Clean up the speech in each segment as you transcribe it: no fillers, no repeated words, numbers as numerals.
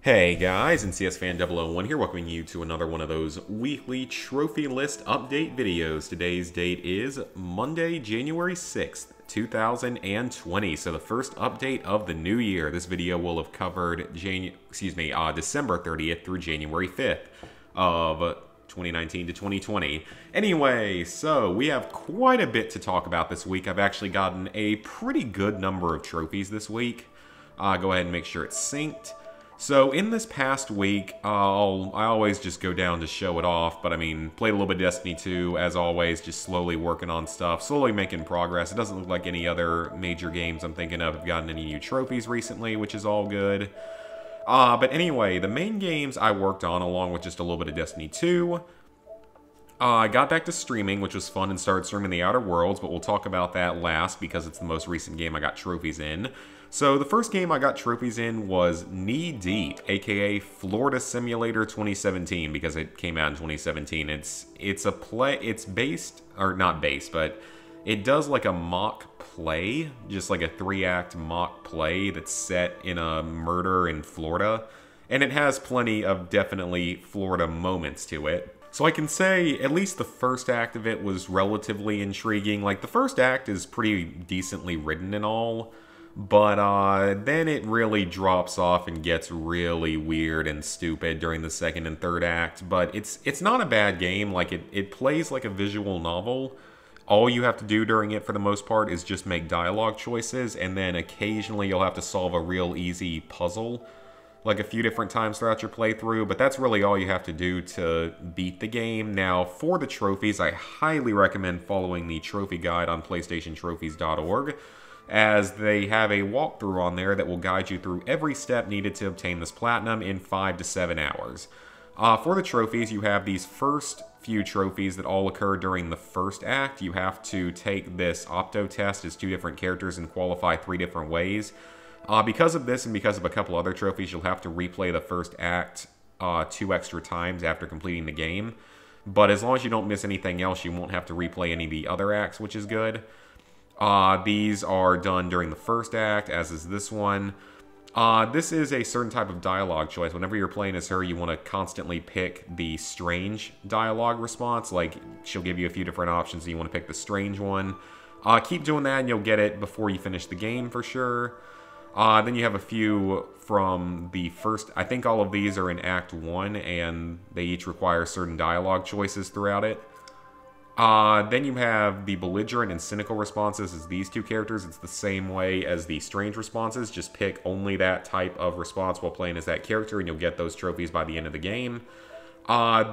Hey guys, NCS Fan 001 here, welcoming you to another one of those weekly trophy list update videos. Today's date is Monday, January 6th, 2020. So the first update of the new year. This video will have covered December 30th through January 5th of 2019 to 2020. Anyway, so we have quite a bit to talk about this week. I've actually gotten a pretty good number of trophies this week. Go ahead and make sure it's synced. So in this past week, I always just go down to show it off, but I mean, played a little bit of Destiny 2, as always, just slowly working on stuff, slowly making progress. It doesn't look like any other major games I'm thinking of have gotten any new trophies recently, which is all good. But anyway, the main games I worked on, along with just a little bit of Destiny 2, I got back to streaming, which was fun, and started streaming The Outer Worlds, but we'll talk about that last because it's the most recent game I got trophies in. So the first game I got trophies in was Knee Deep, aka Florida Simulator 2017, because it came out in 2017. It's based, or not based, but it does like a mock play, just like a 3-act mock play that's set in a murder in Florida. And it has plenty of definitely Florida moments to it. So I can say at least the first act of it was relatively intriguing. Like, the first act is pretty decently written and all, but then it really drops off and gets really weird and stupid during the second and third act. But it's not a bad game. Like, it plays like a visual novel. All you have to do during it, for the most part, is just make dialogue choices, and then occasionally you'll have to solve a real easy puzzle, like a few different times throughout your playthrough, but that's really all you have to do to beat the game. Now, for the trophies, I highly recommend following the trophy guide on PlayStationTrophies.org, as they have a walkthrough on there that will guide you through every step needed to obtain this platinum in 5 to 7 hours. For the trophies, you have these first few trophies that all occur during the first act. You have to take this Opto test as 2 different characters and qualify 3 different ways. Because of this and because of a couple other trophies, you'll have to replay the first act 2 extra times after completing the game. But as long as you don't miss anything else, you won't have to replay any of the other acts, which is good. These are done during the first act, as is this one. This is a certain type of dialogue choice. Whenever you're playing as her, you want to constantly pick the strange dialogue response. Like, she'll give you a few different options, and you want to pick the strange one. Keep doing that, and you'll get it before you finish the game for sure. Then you have a few from the first. I think all of these are in Act 1, and they each require certain dialogue choices throughout it. Then you have the belligerent and cynical responses as these 2 characters. It's the same way as the strange responses. Just pick only that type of response while playing as that character, and you'll get those trophies by the end of the game.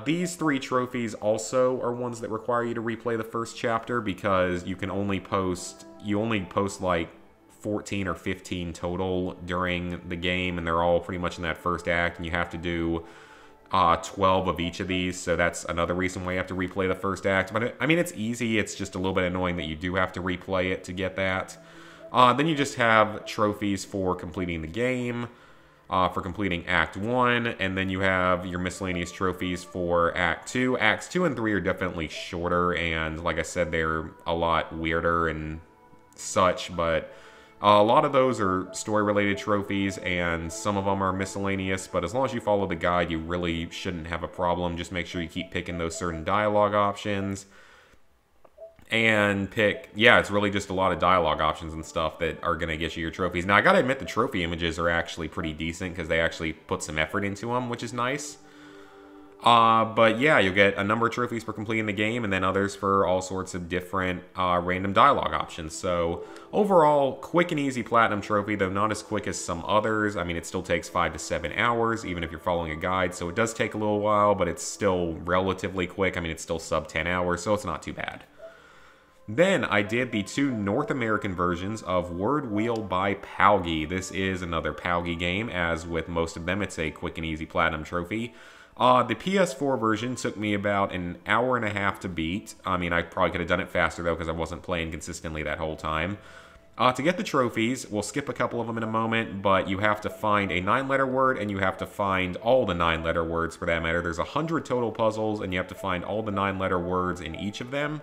These 3 trophies also are ones that require you to replay the first chapter, because you only post like 14 or 15 total during the game, and they're all pretty much in that first act, and you have to do 12 of each of these, so that's another reason why you have to replay the first act. But I mean, it's easy. It's just a little bit annoying that you do have to replay it to get that. Then you just have trophies for completing the game, for completing Act 1, and then you have your miscellaneous trophies for Act 2. Acts 2 and 3 are definitely shorter, and like I said, they're a lot weirder and such, but a lot of those are story-related trophies, and some of them are miscellaneous, but as long as you follow the guide, you really shouldn't have a problem. Just make sure you keep picking those certain dialogue options. And it's really just a lot of dialogue options and stuff that are going to get you your trophies. Now, I gotta admit, the trophy images are actually pretty decent, because they actually put some effort into them, which is nice. But yeah, you'll get a number of trophies for completing the game, and then others for all sorts of different random dialogue options. So overall, quick and easy platinum trophy, though not as quick as some others. I mean, it still takes 5 to 7 hours, even if you're following a guide. So it does take a little while, but it's still relatively quick. I mean, it's still sub 10 hours, so it's not too bad. Then I did the 2 North American versions of Word Wheel by Palgi. This is another Palgi game. As with most of them, it's a quick and easy platinum trophy. The PS4 version took me about an hour and a half to beat. I mean, I probably could have done it faster, though, because I wasn't playing consistently that whole time. To get the trophies, we'll skip a couple of them in a moment, but you have to find a 9-letter word, and you have to find all the 9-letter words, for that matter. There's 100 total puzzles, and you have to find all the 9-letter words in each of them.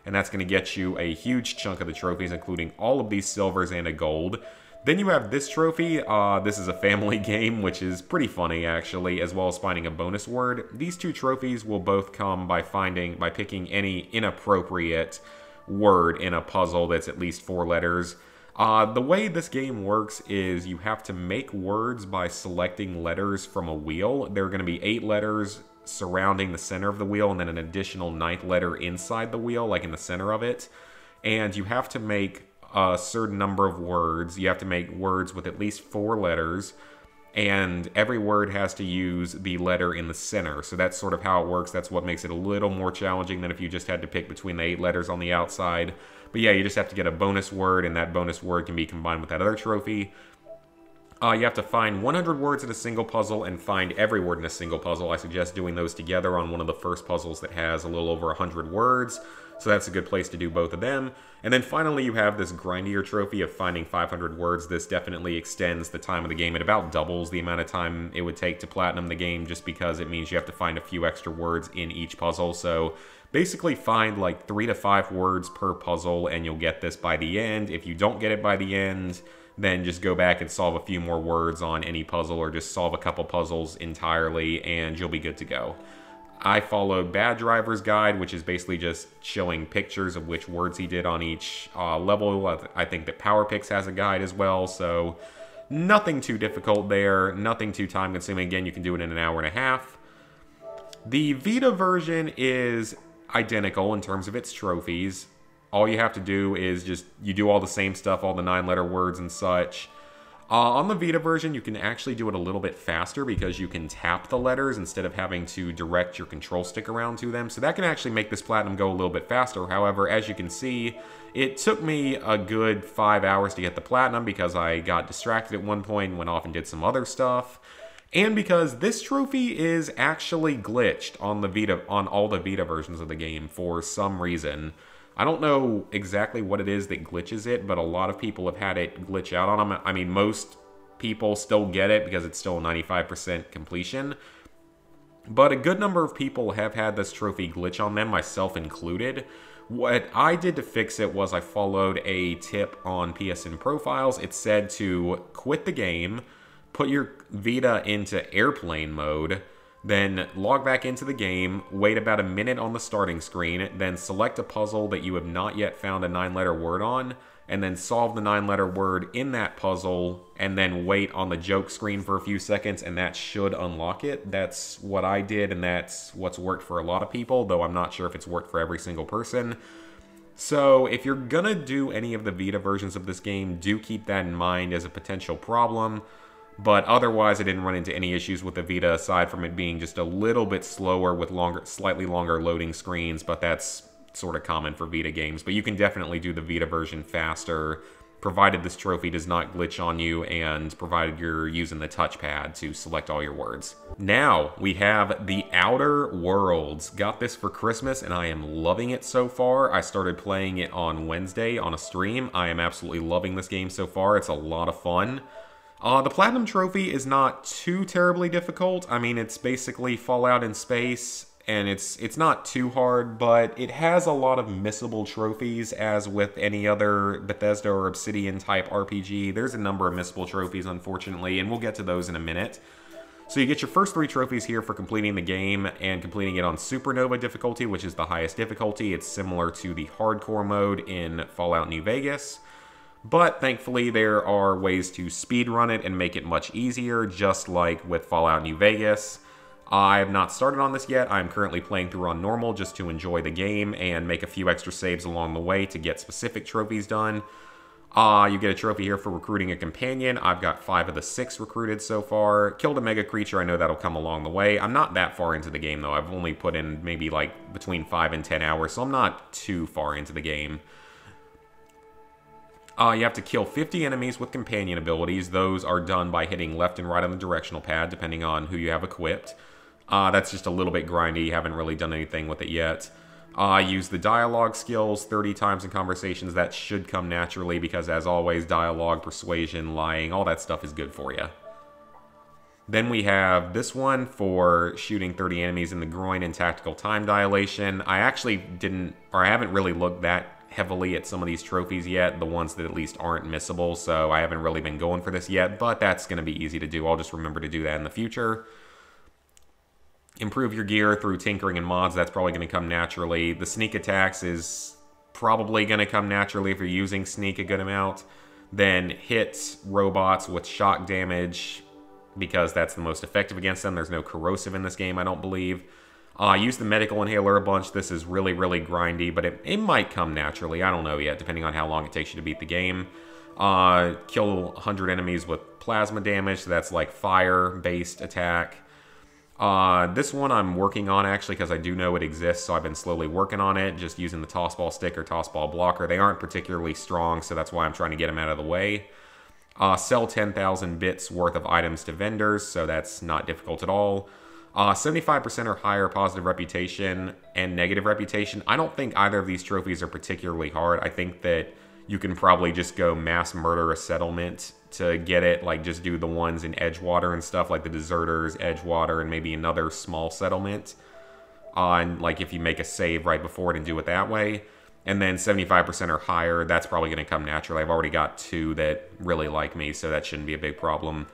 And that's going to get you a huge chunk of the trophies, including all of these silvers and a gold. Then you have this trophy. This is a family game, which is pretty funny, actually, as well as finding a bonus word. These two trophies will both come by picking any inappropriate word in a puzzle that's at least 4 letters. The way this game works is you have to make words by selecting letters from a wheel. There are going to be 8 letters surrounding the center of the wheel, and then an additional 9th letter inside the wheel, like in the center of it. And you have to make a certain number of words. You have to make words with at least 4 letters, and every word has to use the letter in the center. So that's sort of how it works. That's what makes it a little more challenging than if you just had to pick between the 8 letters on the outside. But yeah, you just have to get a bonus word, and that bonus word can be combined with that other trophy. You have to find 100 words in a single puzzle and find every word in a single puzzle. I suggest doing those together on one of the first puzzles that has a little over 100 words. So that's a good place to do both of them. And then finally you have this grindier trophy of finding 500 words. This definitely extends the time of the game. It about doubles the amount of time it would take to platinum the game, just because it means you have to find a few extra words in each puzzle. So basically find like 3 to 5 words per puzzle and you'll get this by the end. If you don't get it by the end, then just go back and solve a few more words on any puzzle, or just solve a couple puzzles entirely and you'll be good to go. I followed Bad Driver's Guide, which is basically just showing pictures of which words he did on each level. I think that PowerPix has a guide as well, so nothing too difficult there, nothing too time-consuming. Again, you can do it in an hour and a half. The Vita version is identical in terms of its trophies. All you have to do is you do all the same stuff, all the 9-letter words and such. On the Vita version, you can actually do it a little bit faster because you can tap the letters instead of having to direct your control stick around to them. So that can actually make this platinum go a little bit faster. However, as you can see, it took me a good 5 hours to get the platinum because I got distracted at one point and went off and did some other stuff. And because this trophy is actually glitched on the Vita, on all the Vita versions of the game for some reason. I don't know exactly what it is that glitches it, but a lot of people have had it glitch out on them. I mean, most people still get it because it's still a 95% completion. But a good number of people have had this trophy glitch on them, myself included. What I did to fix it was I followed a tip on PSN Profiles. It said to quit the game, put your Vita into airplane mode, then log back into the game, wait about a minute on the starting screen, then select a puzzle that you have not yet found a 9-letter word on, and then solve the 9-letter word in that puzzle, and then wait on the joke screen for a few seconds, and that should unlock it. That's what I did, and that's what's worked for a lot of people, though I'm not sure if it's worked for every single person. So if you're gonna do any of the Vita versions of this game, do keep that in mind as a potential problem. But otherwise, I didn't run into any issues with the Vita aside from it being just a little bit slower with slightly longer loading screens, but that's sort of common for Vita games. But you can definitely do the Vita version faster, provided this trophy does not glitch on you and provided you're using the touchpad to select all your words. Now, we have The Outer Worlds. Got this for Christmas, and I am loving it so far. I started playing it on Wednesday on a stream. I am absolutely loving this game so far. It's a lot of fun. The Platinum Trophy is not too terribly difficult. I mean, it's basically Fallout in space, and it's not too hard, but it has a lot of missable trophies, as with any other Bethesda or Obsidian type RPG. There's a number of missable trophies, unfortunately, and we'll get to those in a minute. So you get your first 3 trophies here for completing the game, and completing it on Supernova difficulty, which is the highest difficulty. It's similar to the hardcore mode in Fallout New Vegas. But thankfully, there are ways to speedrun it and make it much easier, just like with Fallout New Vegas. I have not started on this yet. I'm currently playing through on normal just to enjoy the game and make a few extra saves along the way to get specific trophies done. You get a trophy here for recruiting a companion. I've got 5 of the 6 recruited so far. Killed a mega creature. I know that'll come along the way. I'm not that far into the game, though. I've only put in maybe like between 5 and 10 hours, so I'm not too far into the game. You have to kill 50 enemies with companion abilities. Those are done by hitting left and right on the directional pad, depending on who you have equipped. That's just a little bit grindy. Haven't really done anything with it yet. Use the dialogue skills 30 times in conversations. That should come naturally because, as always, dialogue, persuasion, lying, all that stuff is good for you. Then we have this one for shooting 30 enemies in the groin and tactical time dilation. I actually didn't, or I haven't really looked that heavily at some of these trophies yet, the ones that at least aren't missable, so I haven't really been going for this yet, but that's going to be easy to do. I'll just remember to do that in the future. Improve your gear through tinkering and mods. That's probably going to come naturally. The sneak attacks is probably going to come naturally if you're using sneak a good amount. Then hit robots with shock damage, because that's the most effective against them. There's no corrosive in this game, I don't believe. Use the medical inhaler a bunch. This is really, really grindy, but it might come naturally. I don't know yet, depending on how long it takes you to beat the game. Kill 100 enemies with plasma damage. So that's like fire-based attack. This one I'm working on, actually, because I do know it exists, so I've been slowly working on it, just using the tossball stick or tossball blocker. They aren't particularly strong, so that's why I'm trying to get them out of the way. Sell 10,000 bits worth of items to vendors, so that's not difficult at all. 75% or higher positive reputation and negative reputation. I don't think either of these trophies are particularly hard. I think that you can probably just go mass murder a settlement to get it. Like, just do the ones in Edgewater and stuff, like the Deserters, Edgewater, and maybe another small settlement. And, like, if you make a save right before it and do it that way. And then 75% or higher, that's probably going to come naturally. I've already got 2 that really like me, so that shouldn't be a big problem.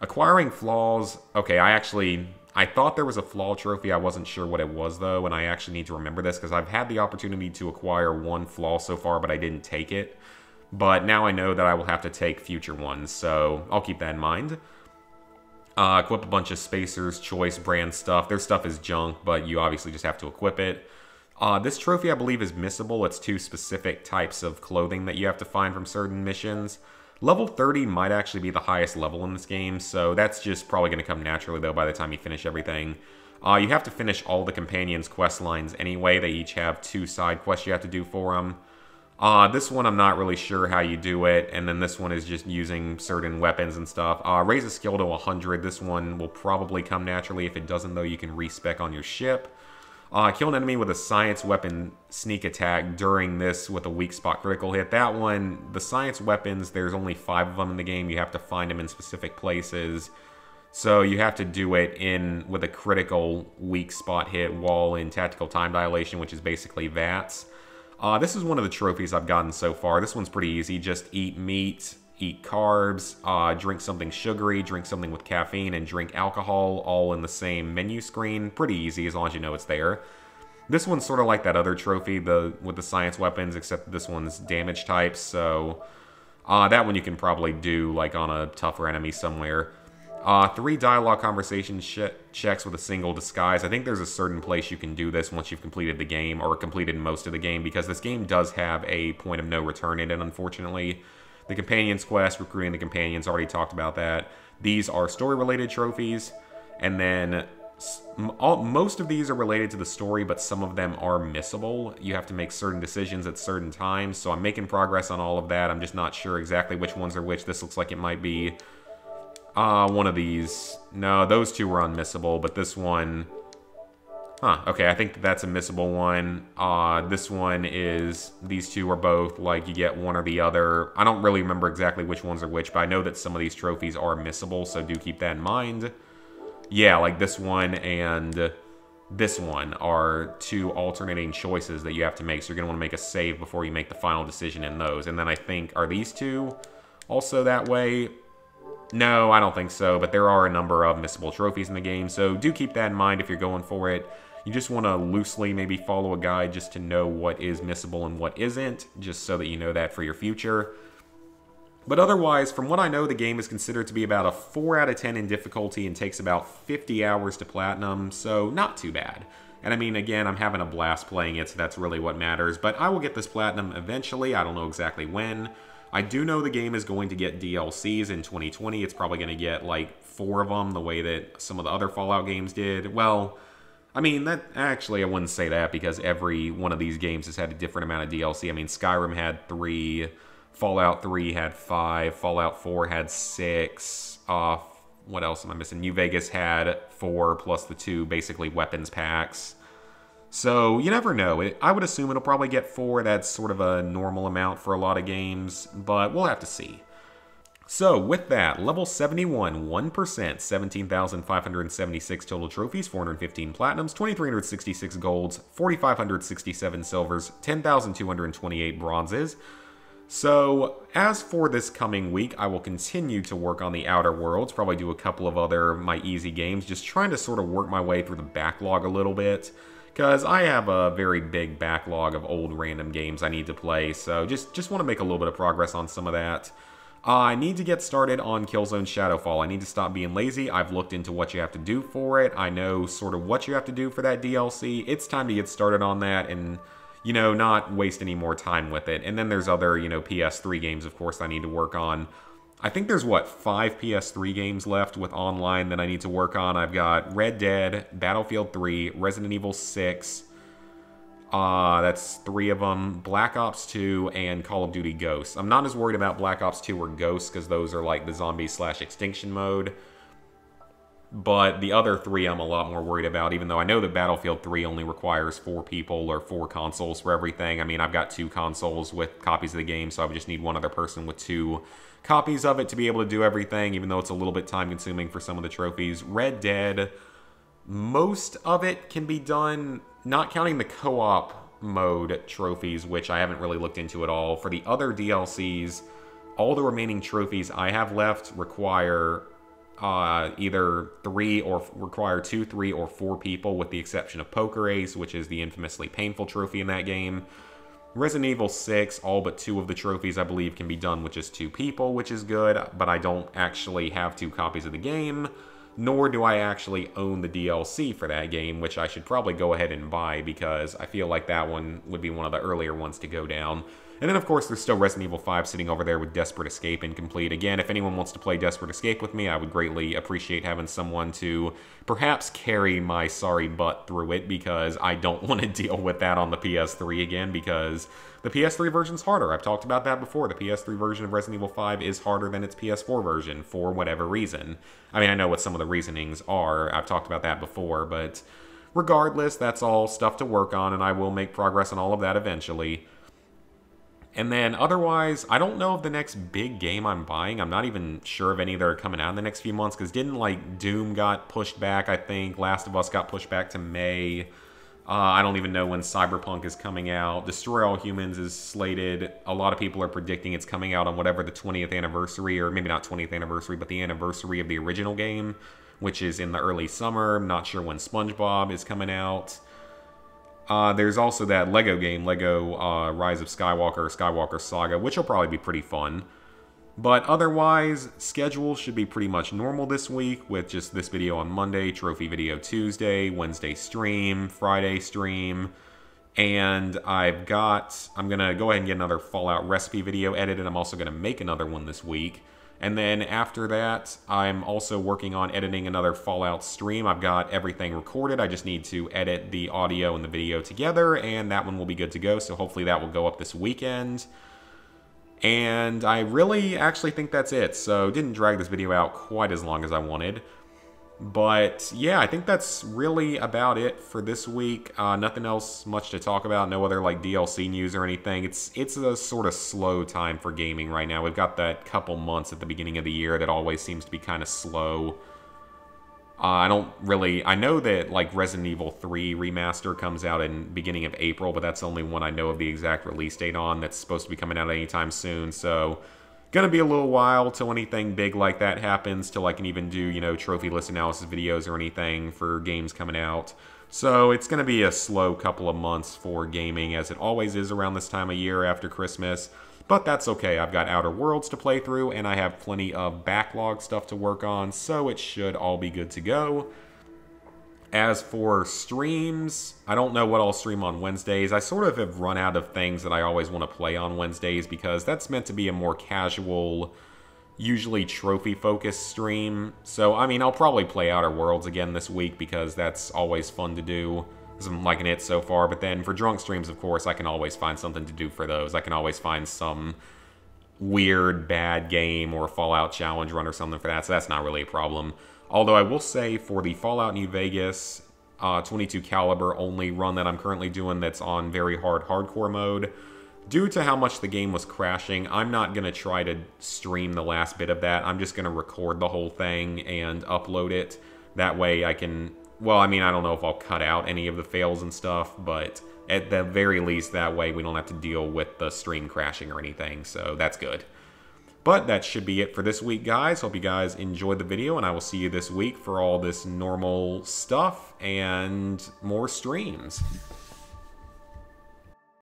Acquiring flaws. Okay, I thought there was a flaw trophy. I wasn't sure what it was, though, and I actually need to remember this because I've had the opportunity to acquire 1 flaw so far, but I didn't take it. But now I know that I will have to take future ones, so I'll keep that in mind. Equip a bunch of Spacers, Choice brand stuff. Their stuff is junk, but you obviously just have to equip it. This trophy, I believe, is missable. It's 2 specific types of clothing that you have to find from certain missions. Level 30 might actually be the highest level in this game, so that's just probably going to come naturally, though, by the time you finish everything. You have to finish all the companions' quest lines anyway. They each have 2 side quests you have to do for them. This one, I'm not really sure how you do it, and then this one is just using certain weapons and stuff. Raise a skill to 100. This one will probably come naturally. If it doesn't, though, you can respec on your ship. Kill an enemy with a science weapon sneak attack during this with a weak spot critical hit. That one, the science weapons, there's only 5 of them in the game. You have to find them in specific places. So you have to do it with a critical weak spot hit while in tactical time dilation, which is basically VATS. This is one of the trophies I've gotten so far. This one's pretty easy. Just eat meat, eat carbs, drink something sugary, drink something with caffeine, and drink alcohol, all in the same menu screen. Pretty easy as long as you know it's there. This one's sort of like that other trophy with the science weapons, except this one's damage type, so that one you can probably do like on a tougher enemy somewhere. 3 dialogue conversation checks with a single disguise. I think there's a certain place you can do this once you've completed the game, or completed most of the game, because this game does have a point of no return in it, unfortunately. The Companions quest, recruiting the Companions, already talked about that. These are story-related trophies, and then most of these are related to the story, but some of them are missable. You have to make certain decisions at certain times, so I'm making progress on all of that. I'm just not sure exactly which ones are which. This looks like it might be one of these. No, those 2 were unmissable, but this one... Huh, okay, I think that's a missable one. This one is... These 2 are both, like, you get one or the other. I don't really remember exactly which ones are which, but I know that some of these trophies are missable, so do keep that in mind. Yeah, like this one and this one are 2 alternating choices that you have to make, so you're going to want to make a save before you make the final decision in those. And then I think, are these 2 also that way? No, I don't think so, but there are a number of missable trophies in the game, so do keep that in mind if you're going for it. You just want to loosely maybe follow a guide just to know what is missable and what isn't, just so that you know that for your future. But otherwise, from what I know, the game is considered to be about a 4 out of 10 in difficulty and takes about 50 hours to platinum, so not too bad. And I mean, again, I'm having a blast playing it, so that's really what matters. But I will get this platinum eventually. I don't know exactly when. I do know the game is going to get DLCs in 2020. It's probably going to get like 4 of them, the way that some of the other Fallout games did. Well, I mean, that actually, I wouldn't say that, because every one of these games has had a different amount of DLC. I mean, Skyrim had 3, Fallout 3 had 5, Fallout 4 had 6, what else am I missing? New Vegas had 4 plus the 2 basically weapons packs. So you never know. I would assume it'll probably get 4. That's sort of a normal amount for a lot of games, but we'll have to see. So, with that, level 71, 1%, 17,576 total trophies, 415 platinums, 2,366 golds, 4,567 silvers, 10,228 bronzes. So, as for this coming week, I will continue to work on the Outer Worlds, probably do a couple of other my easy games, just trying to sort of work my way through the backlog a little bit, because I have a very big backlog of old random games I need to play, so just want to make a little bit of progress on some of that. I need to get started on Killzone Shadowfall. I need to stop being lazy. I've looked into what you have to do for it. I know sort of what you have to do for that DLC. It's time to get started on that and, you know, not waste any more time with it. And then there's other, you know, PS3 games, of course, I need to work on. I think there's, what, 5 PS3 games left with online that I need to work on. I've got Red Dead, Battlefield 3, Resident Evil 6, that's 3 of them, Black Ops 2, and Call of Duty Ghosts. I'm not as worried about Black Ops 2 or Ghosts, because those are like the zombie/extinction mode. But the other 3 I'm a lot more worried about, even though I know that Battlefield 3 only requires 4 people or 4 consoles for everything. I mean, I've got 2 consoles with copies of the game, so I would just need one other person with 2 copies of it to be able to do everything, even though it's a little bit time-consuming for some of the trophies. Red Dead, most of it can be done, not counting the co-op mode trophies, which I haven't really looked into at all. For the other DLCs, all the remaining trophies I have left require either 2, 3, or 4 people, with the exception of Poker Ace, which is the infamously painful trophy in that game. Resident Evil 6, all but 2 of the trophies, I believe, can be done with just 2 people, which is good, but I don't actually have 2 copies of the game, nor do I actually own the DLC for that game, which I should probably go ahead and buy, because I feel like that one would be one of the earlier ones to go down. And then, of course, there's still Resident Evil 5 sitting over there with Desperate Escape incomplete. Again, if anyone wants to play Desperate Escape with me, I would greatly appreciate having someone to perhaps carry my sorry butt through it, because I don't want to deal with that on the PS3 again, because the PS3 version's harder. I've talked about that before. The PS3 version of Resident Evil 5 is harder than its PS4 version, for whatever reason. I mean, I know what some of the reasonings are. I've talked about that before, but regardless, that's all stuff to work on, and I will make progress on all of that eventually. And then otherwise, I don't know of the next big game I'm buying. I'm not even sure of any that are coming out in the next few months, because didn't, like, Doom got pushed back, I think. Last of Us got pushed back to May. I don't even know when Cyberpunk is coming out. Destroy All Humans is slated. A lot of people are predicting it's coming out on whatever the 20th anniversary, or maybe not 20th anniversary, but the anniversary of the original game, which is in the early summer. I'm not sure when SpongeBob is coming out. There's also that Lego game, Lego Rise of Skywalker, or Skywalker Saga, which will probably be pretty fun. But otherwise, schedule should be pretty much normal this week, with just this video on Monday, trophy video Tuesday, Wednesday stream, Friday stream, and I'm going to go ahead and get another Fallout recipe video edited. I'm also going to make another one this week. And then after that, I'm also working on editing another Fallout stream. I've got everything recorded. I just need to edit the audio and the video together, and that one will be good to go. So hopefully that will go up this weekend. And I really actually think that's it. So didn't drag this video out quite as long as I wanted. But yeah, I think that's really about it for this week. Nothing else much to talk about. No other like DLC news or anything. It's a sort of slow time for gaming right now. We've got that couple months at the beginning of the year that always seems to be kind of slow. I know that like Resident Evil 3 Remaster comes out in beginning of April, but that's the only one I know of the exact release date on. That's supposed to be coming out anytime soon, so gonna be a little while till anything big like that happens, till I can even do, you know, trophy list analysis videos or anything for games coming out. So it's gonna be a slow couple of months for gaming, as it always is around this time of year after Christmas. But that's okay, I've got Outer Worlds to play through, and I have plenty of backlog stuff to work on, so it should all be good to go. As for streams, I don't know what I'll stream on Wednesdays. I sort of have run out of things that I always want to play on Wednesdays, because that's meant to be a more casual, usually trophy-focused stream. So, I mean, I'll probably play Outer Worlds again this week, because that's always fun to do, because I'm liking it so far. But then for drunk streams, of course, I can always find something to do for those. I can always find some weird, bad game or Fallout challenge run or something for that, so that's not really a problem. Although I will say, for the Fallout New Vegas 22 caliber only run that I'm currently doing that's on very hard hardcore mode, Due to how much the game was crashing, I'm not going to try to stream the last bit of that. I'm just going to record the whole thing and upload it. That way I can... Well, I mean, I don't know if I'll cut out any of the fails and stuff, but at the very least, that way we don't have to deal with the stream crashing or anything, so that's good. But that should be it for this week, guys. Hope you guys enjoyed the video, and I will see you this week for all this normal stuff and more streams.